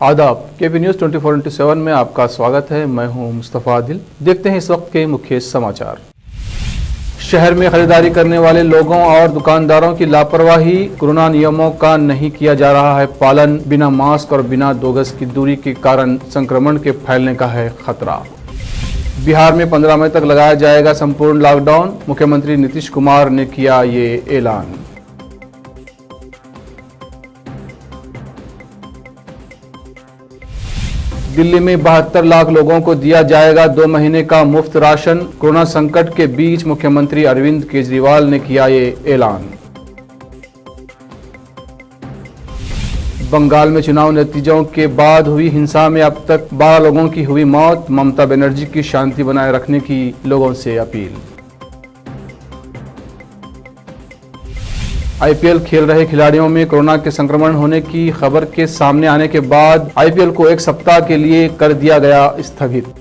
आदाब, KP news 24/7 में आपका स्वागत है। मैं हूं मुस्तफ़ा आदिल। देखते हैं इस वक्त के मुख्य समाचार। शहर में खरीदारी करने वाले लोगों और दुकानदारों की लापरवाही, कोरोना नियमों का नहीं किया जा रहा है पालन, बिना मास्क और बिना 2 गज की दूरी के कारण संक्रमण के फैलने का है खतरा। बिहार में 15 मई तक लगाया जाएगा संपूर्ण लॉकडाउन, मुख्यमंत्री नीतीश कुमार ने किया ये ऐलान। दिल्ली में 72 लाख लोगों को दिया जाएगा 2 महीने का मुफ्त राशन, कोरोना संकट के बीच मुख्यमंत्री अरविंद केजरीवाल ने किया ये ऐलान। बंगाल में चुनाव नतीजों के बाद हुई हिंसा में अब तक 12 लोगों की हुई मौत, ममता बनर्जी की शांति बनाए रखने की लोगों से अपील। आईपीएल खेल रहे खिलाड़ियों में कोरोना के संक्रमण होने की खबर के सामने आने के बाद आईपीएल को 1 सप्ताह के लिए कर दिया गया स्थगित।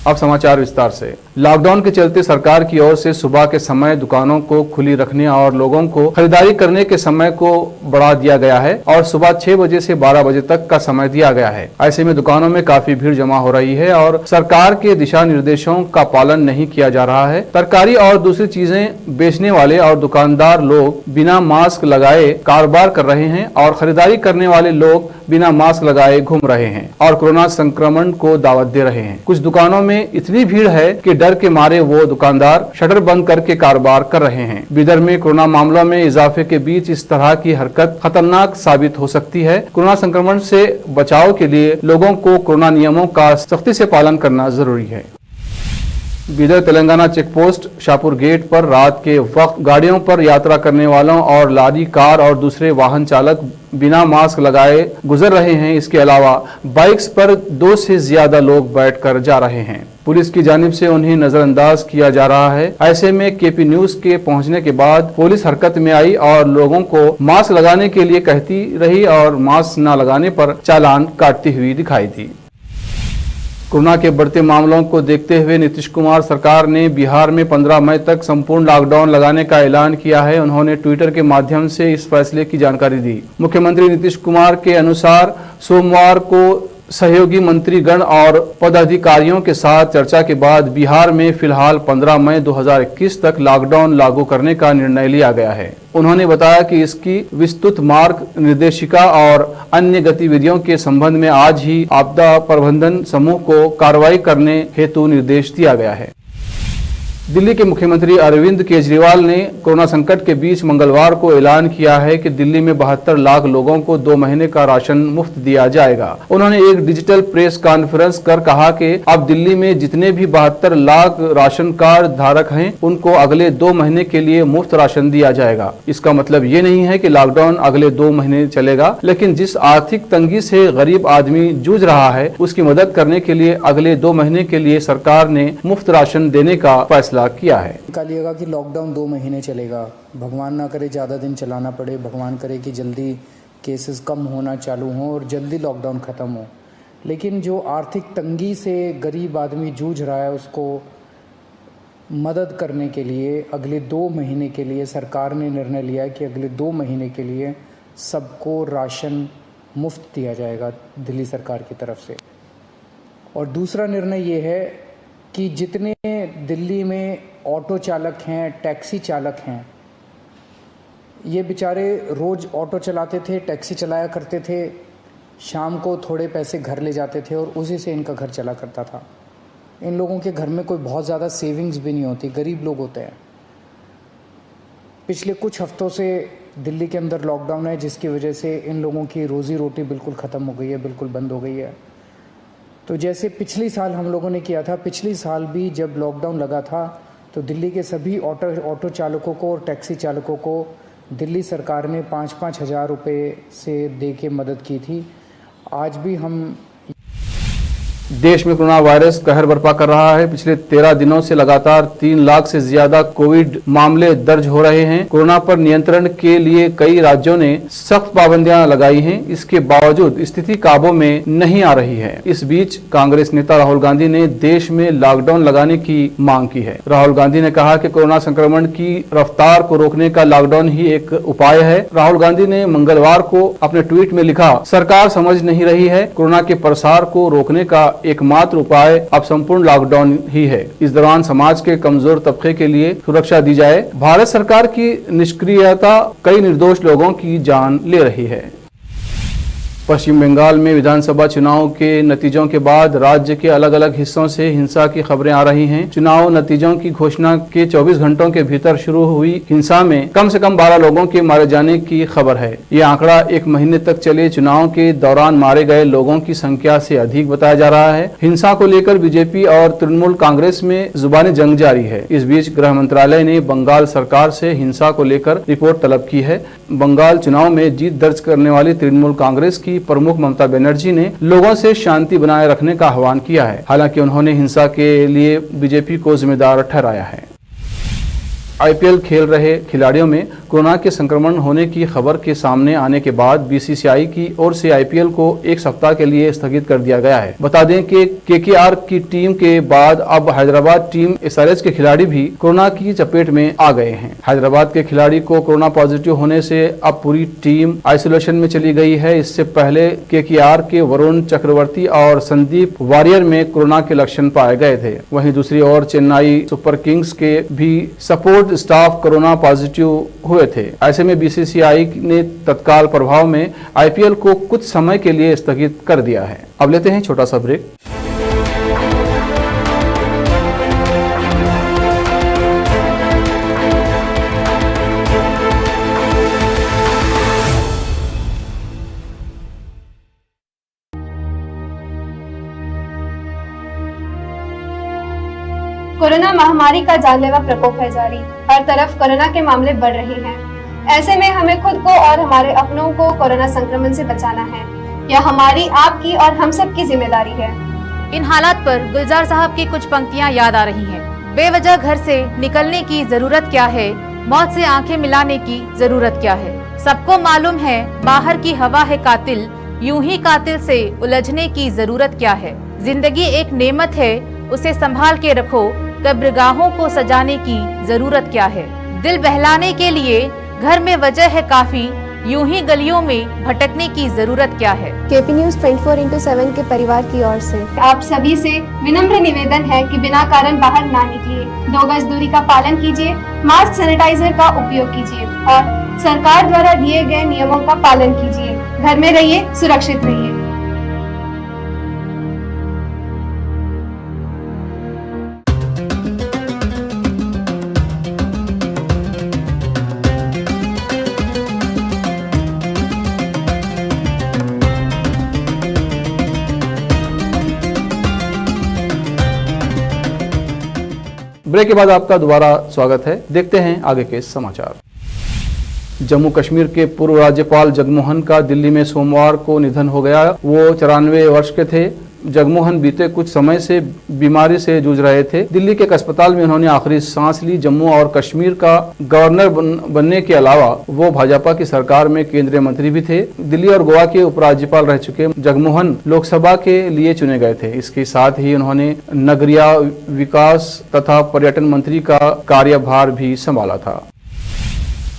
अब समाचार विस्तार से। लॉकडाउन के चलते सरकार की ओर से सुबह के समय दुकानों को खुली रखने और लोगों को खरीदारी करने के समय को बढ़ा दिया गया है और सुबह 6 बजे से 12 बजे तक का समय दिया गया है। ऐसे में दुकानों में काफी भीड़ जमा हो रही है और सरकार के दिशा निर्देशों का पालन नहीं किया जा रहा है। तरकारी और दूसरी चीजें बेचने वाले और दुकानदार लोग बिना मास्क लगाए कारोबार कर रहे हैं और खरीदारी करने वाले लोग बिना मास्क लगाए घूम रहे हैं और कोरोना संक्रमण को दावत दे रहे हैं। कुछ दुकानों में इतनी भीड़ है कि डर के मारे वो दुकानदार शटर बंद करके कारोबार कर रहे हैं। बिदर में कोरोना मामलों में इजाफे के बीच इस तरह की हरकत खतरनाक साबित हो सकती है। कोरोना संक्रमण से बचाव के लिए लोगों को कोरोना नियमों का सख्ती से पालन करना जरूरी है। बिदर तेलंगाना चेकपोस्ट शाहपुर गेट पर रात के वक्त गाड़ियों पर यात्रा करने वालों और लारी, कार और दूसरे वाहन चालक बिना मास्क लगाए गुजर रहे हैं। इसके अलावा बाइक्स पर 2 से ज्यादा लोग बैठकर जा रहे हैं। पुलिस की जानिब से उन्हें नजरअंदाज किया जा रहा है। ऐसे में केपी न्यूज के पहुंचने के बाद पुलिस हरकत में आई और लोगों को मास्क लगाने के लिए कहती रही और मास्क न लगाने पर चालान काटती हुई दिखाई दी। कोरोना के बढ़ते मामलों को देखते हुए नीतीश कुमार सरकार ने बिहार में 15 मई तक संपूर्ण लॉकडाउन लगाने का ऐलान किया है। उन्होंने ट्विटर के माध्यम से इस फैसले की जानकारी दी। मुख्यमंत्री नीतीश कुमार के अनुसार सोमवार को सहयोगी मंत्रीगण और पदाधिकारियों के साथ चर्चा के बाद बिहार में फिलहाल 15 मई 2021 तक लॉकडाउन लागू करने का निर्णय लिया गया है। उन्होंने बताया कि इसकी विस्तृत मार्ग निर्देशिका और अन्य गतिविधियों के संबंध में आज ही आपदा प्रबंधन समूह को कार्रवाई करने हेतु निर्देश दिया गया है। दिल्ली के मुख्यमंत्री अरविंद केजरीवाल ने कोरोना संकट के बीच मंगलवार को ऐलान किया है कि दिल्ली में 72 लाख लोगों को 2 महीने का राशन मुफ्त दिया जाएगा। उन्होंने एक डिजिटल प्रेस कॉन्फ्रेंस कर कहा कि अब दिल्ली में जितने भी 72 लाख राशन कार्ड धारक हैं उनको अगले 2 महीने के लिए मुफ्त राशन दिया जाएगा। इसका मतलब ये नहीं है कि लॉकडाउन अगले 2 महीने चलेगा, लेकिन जिस आर्थिक तंगी से गरीब आदमी जूझ रहा है उसकी मदद करने के लिए अगले 2 महीने के लिए सरकार ने मुफ्त राशन देने का फैसला किया है। निकालिएगा कि लॉकडाउन 2 महीने चलेगा। भगवान ना करे ज़्यादा दिन चलाना पड़े, भगवान करे कि जल्दी केसेस कम होना चालू हों और जल्दी लॉकडाउन ख़त्म हो। लेकिन जो आर्थिक तंगी से गरीब आदमी जूझ रहा है उसको मदद करने के लिए अगले 2 महीने के लिए सरकार ने निर्णय लिया है कि अगले 2 महीने के लिए सबको राशन मुफ्त दिया जाएगा दिल्ली सरकार की तरफ से। और दूसरा निर्णय ये है कि जितने दिल्ली में ऑटो चालक हैं, टैक्सी चालक हैं, ये बेचारे रोज़ ऑटो चलाते थे, टैक्सी चलाया करते थे, शाम को थोड़े पैसे घर ले जाते थे और उसी से इनका घर चला करता था। इन लोगों के घर में कोई बहुत ज़्यादा सेविंग्स भी नहीं होती, गरीब लोग होते हैं। पिछले कुछ हफ्तों से दिल्ली के अंदर लॉकडाउन है जिसकी वजह से इन लोगों की रोज़ी रोटी बिल्कुल ख़त्म हो गई है, बिल्कुल बंद हो गई है। तो जैसे पिछली साल हम लोगों ने किया था, पिछली साल भी जब लॉकडाउन लगा था तो दिल्ली के सभी ऑटो चालकों को और टैक्सी चालकों को दिल्ली सरकार ने 5-5 हज़ार रुपये से दे के मदद की थी। आज भी हम देश में कोरोना वायरस कहर बरपा कर रहा है। पिछले 13 दिनों से लगातार 3 लाख से ज्यादा कोविड मामले दर्ज हो रहे हैं। कोरोना पर नियंत्रण के लिए कई राज्यों ने सख्त पाबंदियां लगाई हैं। इसके बावजूद स्थिति काबू में नहीं आ रही है। इस बीच कांग्रेस नेता राहुल गांधी ने देश में लॉकडाउन लगाने की मांग की है। राहुल गांधी ने कहा कि कोरोना संक्रमण की रफ्तार को रोकने का लॉकडाउन ही एक उपाय है। राहुल गांधी ने मंगलवार को अपने ट्वीट में लिखा, सरकार समझ नहीं रही है। कोरोना के प्रसार को रोकने का एकमात्र उपाय अब संपूर्ण लॉकडाउन ही है। इस दौरान समाज के कमजोर तबके के लिए सुरक्षा दी जाए। भारत सरकार की निष्क्रियता कई निर्दोष लोगों की जान ले रही है। पश्चिम बंगाल में विधानसभा चुनाव के नतीजों के बाद राज्य के अलग अलग हिस्सों से हिंसा की खबरें आ रही हैं। चुनाव नतीजों की घोषणा के 24 घंटों के भीतर शुरू हुई हिंसा में कम से कम 12 लोगों के मारे जाने की खबर है। ये आंकड़ा एक महीने तक चले चुनाव के दौरान मारे गए लोगों की संख्या से अधिक बताया जा रहा है। हिंसा को लेकर बीजेपी और तृणमूल कांग्रेस में जुबानी जंग जारी है। इस बीच गृह मंत्रालय ने बंगाल सरकार से हिंसा को लेकर रिपोर्ट तलब की है। बंगाल चुनाव में जीत दर्ज करने वाली तृणमूल कांग्रेस की प्रमुख ममता बनर्जी ने लोगों से शांति बनाए रखने का आह्वान किया है। हालांकि उन्होंने हिंसा के लिए बीजेपी को जिम्मेदार ठहराया है। आईपीएल खेल रहे खिलाड़ियों में कोरोना के संक्रमण होने की खबर के सामने आने के बाद बीसीसीआई की ओर से आईपीएल को एक सप्ताह के लिए स्थगित कर दिया गया है। बता दें कि केकेआर की टीम के बाद अब हैदराबाद टीम एसआरएच के खिलाड़ी भी कोरोना की चपेट में आ गए हैं। हैदराबाद के खिलाड़ी को कोरोना पॉजिटिव होने से अब पूरी टीम आइसोलेशन में चली गई है। इससे पहले केकेआर के वरुण चक्रवर्ती और संदीप वॉरियर में कोरोना के लक्षण पाए गए थे। वहीं दूसरी ओर चेन्नई सुपर किंग्स के भी सपोर्ट स्टाफ कोरोना पॉजिटिव हुए थे। ऐसे में बीसीसीआई ने तत्काल प्रभाव में आईपीएल को कुछ समय के लिए स्थगित कर दिया है। अब लेते हैं छोटा सा ब्रेक। कोरोना महामारी का जानलेवा प्रकोप है जारी। हर तरफ कोरोना के मामले बढ़ रहे हैं। ऐसे में हमें खुद को और हमारे अपनों को कोरोना संक्रमण से बचाना है। यह हमारी, आपकी और हम सब की जिम्मेदारी है। इन हालात पर गुलजार साहब की कुछ पंक्तियां याद आ रही हैं। बेवजह घर से निकलने की जरूरत क्या है, मौत से आंखें मिलाने की जरूरत क्या है। सबको मालूम है बाहर की हवा है कातिल, यूं ही कातिल से उलझने की जरूरत क्या है। जिंदगी एक नेमत है, उसे संभाल के रखो, कब्रगाहों को सजाने की जरूरत क्या है। दिल बहलाने के लिए घर में वजह है काफी, यूं ही गलियों में भटकने की जरूरत क्या है। केपी न्यूज 24/7 के परिवार की ओर से आप सभी से विनम्र निवेदन है कि बिना कारण बाहर ना निकलिए, 2 गज दूरी का पालन कीजिए, मास्क सैनिटाइजर का उपयोग कीजिए और सरकार द्वारा दिए गए नियमों का पालन कीजिए। घर में रहिए, सुरक्षित रहिए। ब्रेक के बाद आपका दोबारा स्वागत है। देखते हैं आगे के समाचार। जम्मू कश्मीर के पूर्व राज्यपाल जगमोहन का दिल्ली में सोमवार को निधन हो गया। वो 94 वर्ष के थे। जगमोहन बीते कुछ समय से बीमारी से जूझ रहे थे। दिल्ली के एक अस्पताल में उन्होंने आखिरी सांस ली। जम्मू और कश्मीर का गवर्नर बनने के अलावा वो भाजपा की सरकार में केंद्रीय मंत्री भी थे। दिल्ली और गोवा के उपराज्यपाल रह चुके जगमोहन लोकसभा के लिए चुने गए थे। इसके साथ ही उन्होंने नगरीय विकास तथा पर्यटन मंत्री का कार्यभार भी संभाला था।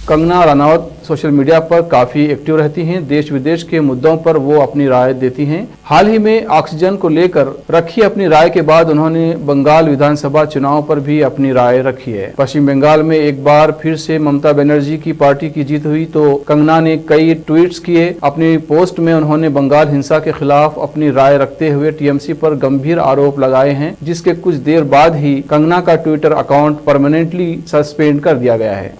कंगना रनौत सोशल मीडिया पर काफी एक्टिव रहती हैं। देश विदेश के मुद्दों पर वो अपनी राय देती हैं। हाल ही में ऑक्सीजन को लेकर रखी अपनी राय के बाद उन्होंने बंगाल विधानसभा चुनाव पर भी अपनी राय रखी है। पश्चिम बंगाल में एक बार फिर से ममता बनर्जी की पार्टी की जीत हुई तो कंगना ने कई ट्वीट्स किए। अपनी पोस्ट में उन्होंने बंगाल हिंसा के खिलाफ अपनी राय रखते हुए टीएमसी पर गंभीर आरोप लगाए हैं, जिसके कुछ देर बाद ही कंगना का ट्विटर अकाउंट परमानेंटली सस्पेंड कर दिया गया है।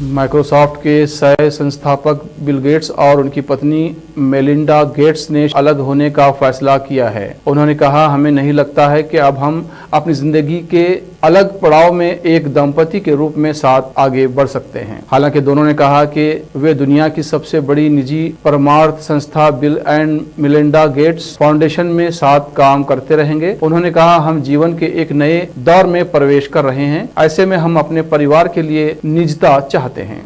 माइक्रोसॉफ्ट के सह संस्थापक बिल गेट्स और उनकी पत्नी मेलिंडा गेट्स ने अलग होने का फैसला किया है। उन्होंने कहा, हमें नहीं लगता है कि अब हम अपनी जिंदगी के अलग पड़ाव में एक दंपति के रूप में साथ आगे बढ़ सकते हैं। हालांकि दोनों ने कहा कि वे दुनिया की सबसे बड़ी निजी परमार्थ संस्था bill and Melinda Gates foundation में साथ काम करते रहेंगे। उन्होंने कहा, हम जीवन के एक नए दौर में प्रवेश कर रहे हैं। ऐसे में हम अपने परिवार के लिए निजता चाहते हैं।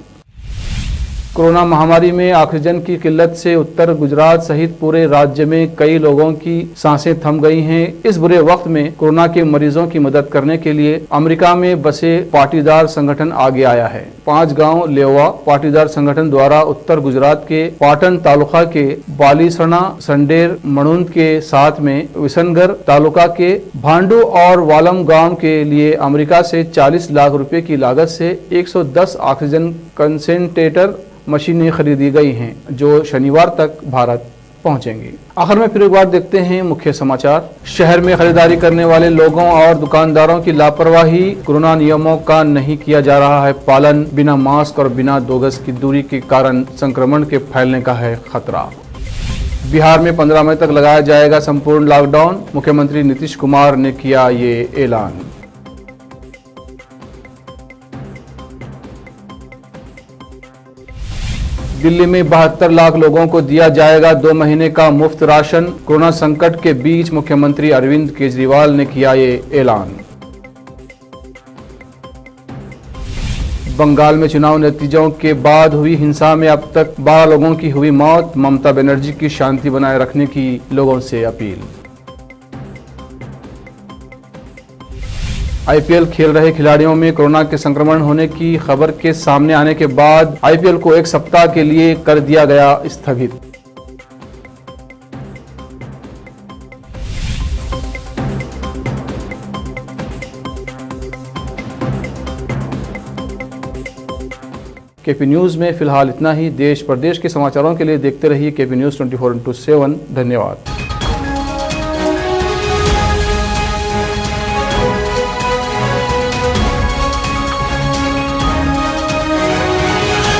कोरोना महामारी में ऑक्सीजन की किल्लत से उत्तर गुजरात सहित पूरे राज्य में कई लोगों की सांसें थम गई हैं। इस बुरे वक्त में कोरोना के मरीजों की मदद करने के लिए अमेरिका में बसे पाटीदार संगठन आगे आया है। 5 गांव लेवा पाटीदार संगठन द्वारा उत्तर गुजरात के पाटन तालुका के बालीसरणा, संडेर, मणुंद के साथ में विसनगर तालुका के भांडू और वालम गांव के लिए अमेरिका से 40 लाख रुपए की लागत से 110 ऑक्सीजन कंसेंट्रेटर मशीनें खरीदी गई हैं, जो शनिवार तक भारत पहुंचेंगी। आखिर में फिर एक बार देखते हैं मुख्य समाचार। शहर में खरीदारी करने वाले लोगों और दुकानदारों की लापरवाही, कोरोना नियमों का नहीं किया जा रहा है पालन, बिना मास्क और बिना 2 गज की दूरी के कारण संक्रमण के फैलने का है खतरा। बिहार में 15 मई तक लगाया जाएगा संपूर्ण लॉकडाउन, मुख्यमंत्री नीतीश कुमार ने किया ये ऐलान। दिल्ली में 72 लाख लोगों को दिया जाएगा 2 महीने का मुफ्त राशन, कोरोना संकट के बीच मुख्यमंत्री अरविंद केजरीवाल ने किया ये ऐलान। बंगाल में चुनाव नतीजों के बाद हुई हिंसा में अब तक 12 लोगों की हुई मौत, ममता बनर्जी की शांति बनाए रखने की लोगों से अपील। आईपीएल खेल रहे खिलाड़ियों में कोरोना के संक्रमण होने की खबर के सामने आने के बाद आईपीएल को 1 सप्ताह के लिए कर दिया गया स्थगित। केपी न्यूज में फिलहाल इतना ही। देश प्रदेश के समाचारों के लिए देखते रहिए केपी न्यूज 24/7। धन्यवाद।